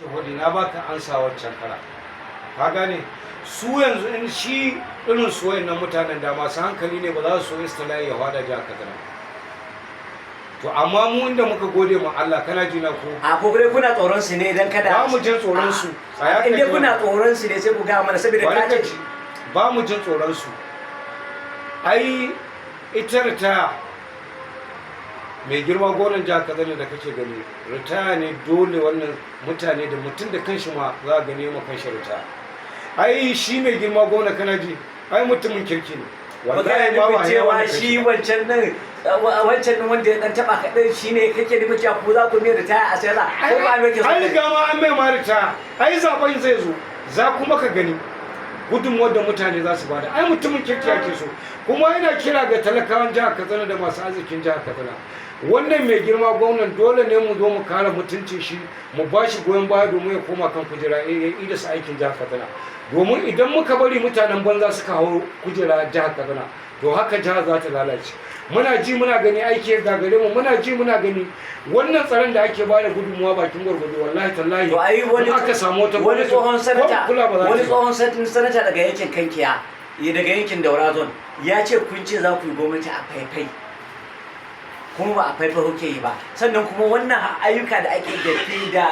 wani na baka ansa waccan kara ka gane su yanzu in shi irin su wayannan mutanen da masu hankali ne ba za su so istilahi ya hada jihar Kaduna to amma mu inda muka gode ma Allah kana jina ko a ko dai kuna tsoron su ne idan kada ba mu jin tsoron su inda kuna tsoron su ne sai ku ga mana saboda ka ce ba mu jin tsoron su ai ita ritaya mai girma gonan jihar Kaduna da kake gani ritaya ne dole wannan mutane da mutum da kanshi ma za a gane ma kanshi ritaya ai shi mai girma gona kana ji ai mutumin kirki ne wallahi ba cewa shi wancan nan wanda ya dan taba kaɗai shi ne kake nufi cewa ku za ku mai ritaya a sai za ko ba mai ke so ai riga ma an mai ma ritaya ai zaben zai zo za kuma ka gani gudunmuwar da mutane za su bada ai mutumin kirki ake so kuma ina kira ga talakawan jihar Katsina da masu arzikin jihar Katsina wannan mai girma gwamnan dole ne mu zo mu kare mutuncin shi mu ba shi goyon baya domin ya koma kan kujera ya yi da su aikin jihar Katsina domin idan muka bari mutanen banza suka hau kujera jihar Katsina to haka jihar za ta lalace muna ji muna gani aiki ya gagare mu muna ji muna gani wannan tsaron da ake bada gudunmuwa bakin gwargwado wallahi tallahi to ai wani aka samu wata wani tsohon sanata wani tsohon sanata sanata daga yankin Kankiya daga yankin Daura zone ya ce kun ce za ku yi gwamnati a faifai kuma ba a faifai kuke yi ba sannan kuma wannan ayyuka da ake da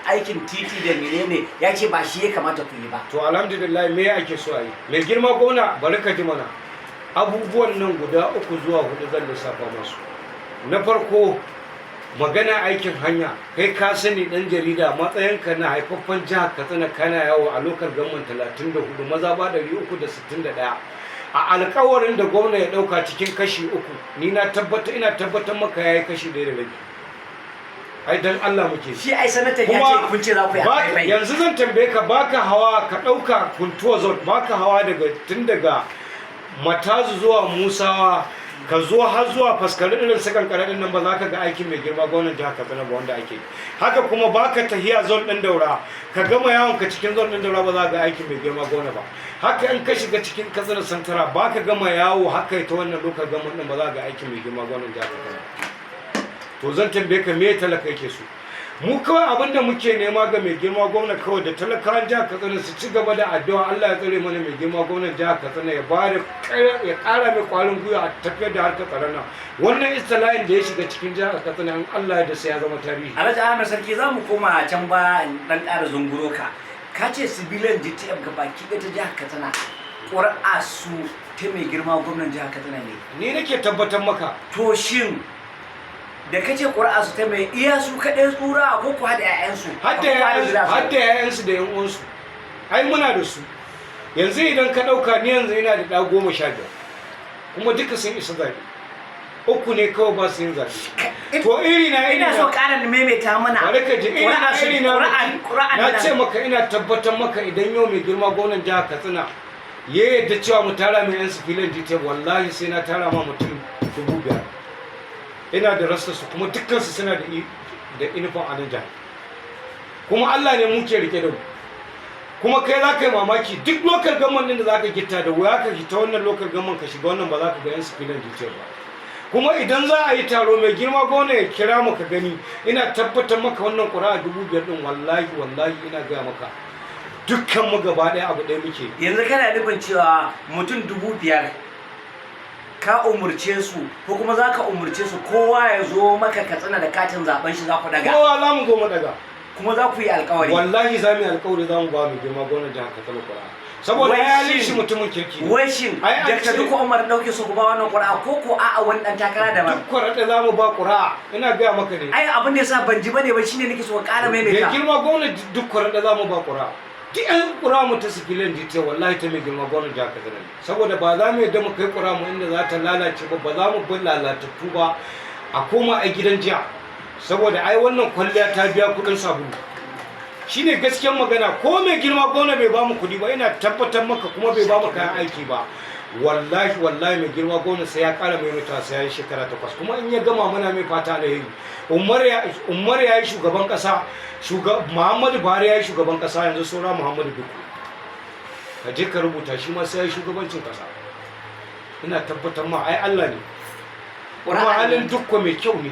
aikin titi da menene ya ce ba shi ya kamata ku yi ba to alhamdulillah me ake so a yi mai girma gona bari ka ji mana abubuwan nan guda 3 zuwa 4 zan lissafa masu na farko magana aikin hanya kai ka sani dan jarida matsayinka na haifaffen jihar Katsina kana yawo a lokal gamman 34 maza ba 361 a alƙawarin da gwamna ya ɗauka cikin kashi 3 ni ina tabbatar maka yayi kashi 1 da rabi ai dan Allah muke shi ai sanatan ya ce kun ce za ku yi yanzu zan tambaye ka baka hawa ka ɗauka kuntuwa zone baka hawa tun daga Matazu zuwa Musawa ka zo har zuwa faskari irin sakan karadin nan ba za ka ga aikin mai girma gwamnan jihar Katsina ba wanda ake haka kuma baka tahiya zone din Daura ka gama yawon ka cikin zone din Daura ba za ka ga aikin mai girma gwamna ba haka in ka shiga cikin Katsina Santara baka gama yawo haka ita wannan lokal gwamnan din ba za ka ga aikin mai girma gwamnan jihar Katsina to zan tambaye ka me talaka yake so mu kawai abinda muke nema ga mai girma gwamna kawai da talakawan jihar Katsina su ci gaba da addu'a Allah ya tsare mana mai girma gwamnan jihar Katsina ya ƙara mai ƙwarin gwiwa a tafiyar da harkar tsaron nan wannan istila'in da ya shiga cikin jihar Katsina in Allah ya sai ya zama tarihi Alhaji Ahmed Sarki za mu koma can ba dan ƙara zunguro ka ce civilian GTF ga baki ɗaya ta jihar Katsina ƙuri'a su ta mai girma gwamnan jihar Katsina ne ni nake tabbatar maka to shin da kace ƙuri'a su ta mai iya su kaɗai tsura ko ku haɗa ƴaƴansu hadda ƴaƴansu da ƴan uwansu ai muna da su yanzu idan ka ɗauka ni yanzu ina da ɗa 15 kuma duka sun isa zaɓe 3 ne kawai ba su yin zaɓe to ina so ƙara maimaita mana bari ka ji na ce maka ina tabbatar maka idan yau mai girma gwamnan jihar Katsina ya yadda cewa mu tara mai yan sifilin jita wallahi sai na tara ma mutum 5,000 ina da rastarsu kuma dukkansu suna da inifon a nan jihar kuma Allah ne muke rike da mu kuma kai za ka yi mamaki duk lokal gamman din da za ka gita da wuya ka fita wannan lokal gamman ka shiga wannan ba za ka ga yan sifilin jita ba kuma idan za a yi taro mai girma gona ya kira mu ka gani ina tabbatar maka wannan ƙuri'a 5,000 din wallahi ina gaya maka dukkan mu gaba ɗaya abu ɗaya muke yanzu kana nufin cewa mutum 5,000 ka umurce su ko kuma za ka umurce su kowa ya zo maka Katsina da katin zaben shi za ku daga kowa za mu zo mu daga kuma za ku yi alƙawari wallahi za mu yi alƙawari za mu ba mu girma gwamnati jihar Katsina ƙuri'a saboda ya yi shi mutumin kirki wai shin Dr. Duka Umar dauke su ku ba wannan ƙuri'a ko a'a wani dan takara da ba duk ƙuri'a za mu ba ƙuri'a ina gaya maka ne ai abin da yasa ban ji bane ba shine nake so ka ƙara maimaita girma gwamnati duk ƙuri'a za mu ba ƙuri'a duk yan ƙura mu ta sikilin jita wallahi ta mai girma gwamnati jihar Katsina saboda ba za mu yadda mu kai ƙura mu inda za ta lalace ba za mu bin lalatattu ba a koma a gidan jiya saboda ai wannan kwalliya ta biya kuɗin sabulu shine gaskiyar magana ko mai girma gwamnati bai ba mu kuɗi ba ina tabbatar maka kuma bai ba mu kayan aiki ba wallahi mai girma gwamnati sai ya ƙara mai mutuwa sai ya yi shekara 8 kuma in ya gama muna mai fata alheri Umar ya yi shugaban ƙasa Muhammadu Buhari ya yi shugaban ƙasa yanzu saura Muhammadu Duku ka je ka rubuta shi ma sai ya yi shugabancin ƙasa ina tabbatar ma ai Allah ne kuma halin Dukko mai kyau ne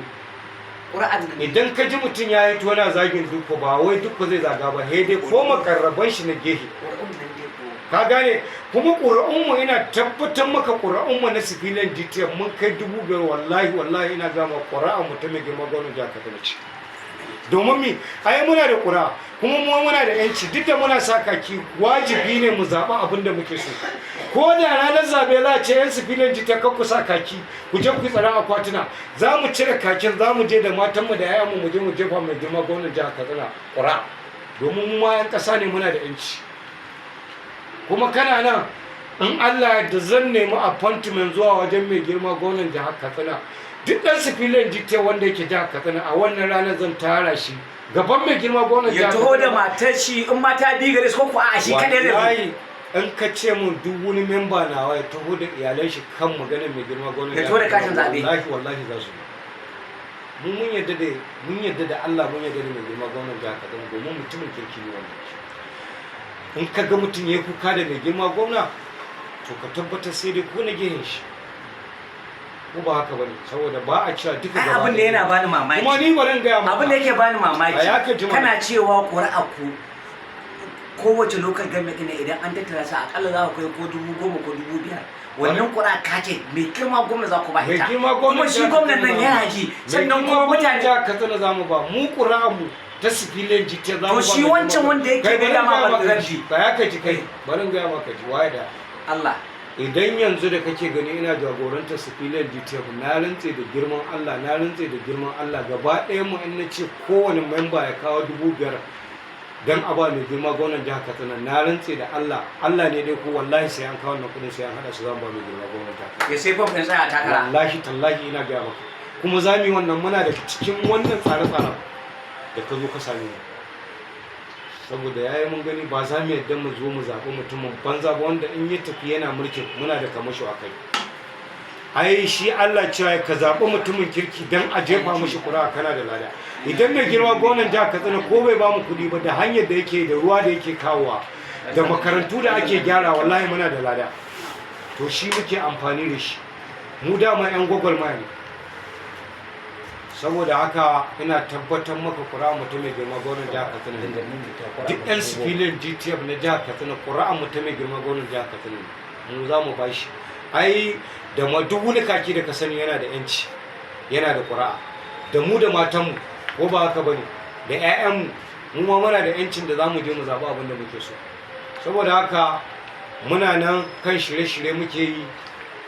ƙura'an nan idan ka ji mutum ya yi tona zagin dukko ba wai dukko zai zaga ba sai dai ko makarraban shi na gehe ƙura'un nan dai ko ka gane kuma ƙura'unmu ina tabbatar maka ƙura'unmu na sifilan GTF mun kai 5,000 wallahi ina gama ƙura'an mu ta mai girma gwamnan jihar Katsina ce domin mi ai muna da ƙura kuma mu muna da yanci duk da muna sa kaki wajibi ne mu zaɓa abin da muke so ko da ranar zaɓe za a ce yan sifilan GTF kan ku sa kaki ku je ku yi tsaron akwatuna za mu cire kakin za mu je da matanmu da yayanmu mu je mu jefa mai girma gwamnan jihar Katsina ƙura domin mu ma 'yan ƙasa ne muna da yanci kuma kana nan in Allah da zan nemi appointment zuwa wajen mai girma gwamnan jihar Katsina duk ɗan sifilin GTF wanda yake jihar Katsina a wannan ranar zan tara shi gaban mai girma gwamnan ya jihar taho da matar shi in mata biyu gare su ko kuwa a shi kadai da wallahi in ka ce mun duk wani memba nawa ya taho da iyalan shi kan maganar mai girma gwamnan Ya taho da katin zaɓe. wallahi za su mun yadda da Allah mun yadda da mai girma gwamnan jihar Katsina domin mutumin kirki ne wannan in ka ga mutum ya kuka da mai girma gwamna to ka tabbatar sai dai ko na gehen shi ko ba haka bane saboda ba a cewa duka ai abin da yana bani mamaki kuma ni bari in gaya maka abin da yake bani A ya ka mamaki ji mana. kana cewa ƙura'a ku kowace lokal government ne idan an tattara sa akalla za ku kai ko 10,000 ko 5,000 wannan ƙura'a ka ce mai girma gwamna za ku ba mai ita girma gwamna kuma shi gwamnan nan yana ji sannan kuma mutane ja ka tsana zamu ba mu ƙura'an mu ta sifilin jita zamu ba To shi mai wancan girma- wanda yake Kai bai bari dama in gaya ba maka da ji. zarfi. Ba ya ka ji kai bari in gaya maka ji waye da Allah idan yanzu da kake gani ina jagorantar sifilin GTF na rantse da girman Allah na rantse da girman Allah gaba ɗaya mu in nace kowane memba ya kawo 5,000 dan a ba mai girma gwamnan jihar Katsina na rantse da Allah Allah ne dai ko wallahi sai an kawo wannan kudin sai an hada su zan ba mai girma gwamnan jihar Katsina ya sai fam ɗin tsaya takara wallahi tallahi ina gaya maka kuma za mu yi wannan muna da cikin wannan tsare-tsaren da ka zo ka same mu saboda yayi mun gani ba za mu yadda mu zo mu zaɓi mutumin banza ba wanda in ya tafi yana mulkin muna da kamasho a kai ai shi Allah cewa ka zaɓi mutumin kirki dan a jefa mishi kura kana da lada idan mai girma gwamnan jihar Katsina ko bai ba mu kuɗi ba da hanyar da yake da ruwa da yake kawowa da makarantu da ake gyara wallahi muna da lada to shi muke amfani da shi mu dama yan gwagwarmaya ne saboda haka ina tabbatar maka kura mutum mai girma gwamnan jihar Katsina duk yan sifilin GTF na jihar Katsina kura mutum mai girma gwamnan jihar Katsina mu za mu bashi ai da ma duk wani kaki da ka sani yana da yanci yana da kura da mu da matanmu ko ba haka bane da 'ya'yanmu mu ma muna da yancin da za mu je mu zaɓi abin da muke so saboda haka muna nan kan shirye-shirye muke yi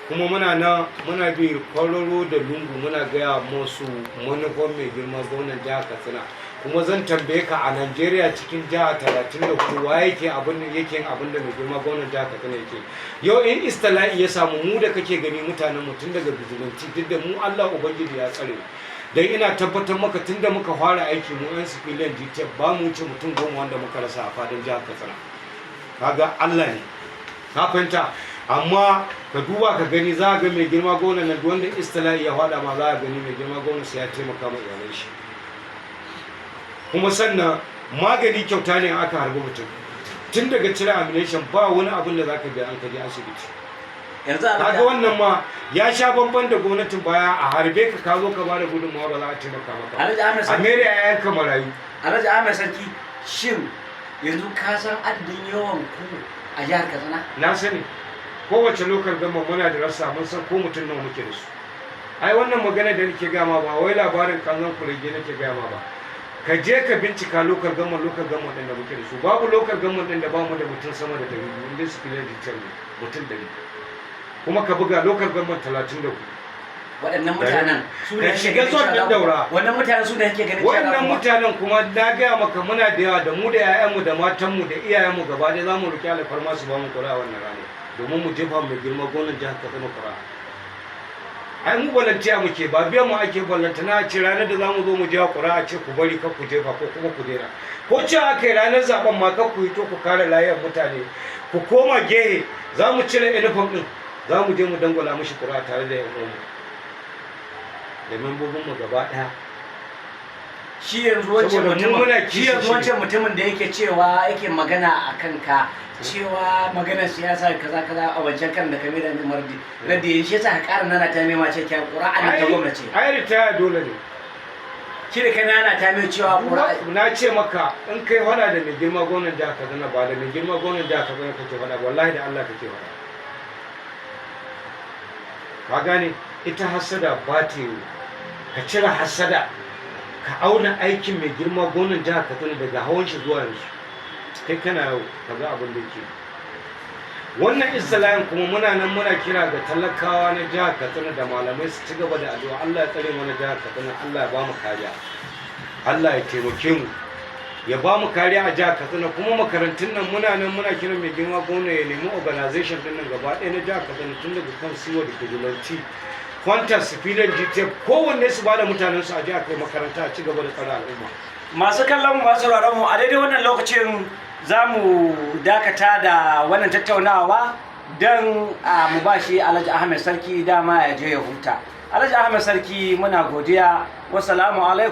kuma muna nan muna bi kwararo da lungu muna gaya musu manufan mai girma gwamnan jihar Katsina kuma zan tambaye ka a Najeriya cikin jiha 34 wa yake abin da mai girma gwamnan jihar Katsina yake yau in istila'i ya samu mu da kake gani mutanen mu tun daga bijilanci duk da mu Allah ubangiji ya tsare dan ina tabbatar maka tun da muka fara aiki mu yan civilian GTF ba mu wuce mutum 10 wanda muka rasa a fadin jihar Katsina kaga Allah ne ka fahimta amma ka duba ka gani za ga mai girma gwamnan nan wanda istila'i ya fada ma za ka gani mai girma gwamnan sai ya taimaka ma iyalan shi kuma sannan magani kyauta ne aka harbi mutum tun daga cire amination ba wani abin da zaka biya an kaje asibiti yanzu a kaga wannan ma ya sha bamban da gwamnatin baya a harbe ka zo ka bada gudunmawa ba za a taimaka maka Alhaji Ahmed Sarki America ya yanka marayu Alhaji Ahmed Sarki shin yanzu ka san adadin yawan ku a jihar Katsina na sani kowace lokal gama muna da rasa mun san ko mutum nawa muke da su ai wannan magana da nake gama ba wai labarin kanzon kurege nake gama ba ka je ka bincika lokal gama din da muke da su babu lokal gama din da ba mu da mutum sama da 200 inda su fiye da mutum 100 kuma ka buga lokal gama 34 waɗannan mutanen su ne ka shiga zon din daura wannan mutanen su ne yake ganin cewa wannan mutanen kuma na gaya maka muna da yawa da mu da 'ya'yanmu da matanmu da iyayenmu gaba ɗaya za mu roƙi alfarma su ba mu kura wannan rana domin mu jefa mai girma gonan jihar Katsina kura ai mu balantiya muke ba biyan mu ake ballanta na ce ranar da zamu zo mu je kura a ce ku bari kar ku jefa ko kuma ku daina ko ce aka yi ranar zaben ma kar ku yi to ku kare layar mutane ku koma gehe za mu cire uniform din za mu je mu dangwala mishi kura tare da yan uwanmu da membobin mu gaba ɗaya shi yanzu wancan mutumin da yake cewa yake magana a kanka cewa maganar siyasa kaza kaza a wancan kan da kame da mardi radda shi yasa ka ƙara nana ta nema ce kyan ƙura'an ta gwamnati ai ritaya dole ne shi da kana ana ta mai cewa ƙura na ce maka in kai hada da mai girma gwamnan jihar Kaduna ba da mai girma gwamnan jihar Kaduna kake hada wallahi da Allah kake hada ka gane ita hasada ba ta yi ka cire hasada ka auna aikin mai girma gwamnan jihar Kaduna daga hawan shi zuwa yanzu kai kana yau ka ga abin da ke wannan islamin kuma muna nan muna kira ga talakawa na jihar Katsina da malamai su ci gaba da addu'a Allah ya tsare mana jihar Katsina Allah ya ba mu kariya Allah ya taimake mu ya ba mu kariya a jihar Katsina kuma makarantun nan muna nan muna kira mai girma gwamna ya nemi organization din nan gaba ɗaya na jihar Katsina tun daga kan siwa da kujulanci kwantar civilian detail kowanne su ba da mutanen su a jihar kai makaranta a ci gaba da tsare al'umma masu kallon mu masu sauraron mu a daidai wannan lokacin za mu dakata da wannan tattaunawa don mu ba shi Alhaji Ahmed Sarki dama ya je ya huta. Alhaji Ahmed Sarki muna godiya, wassalamu alaikum.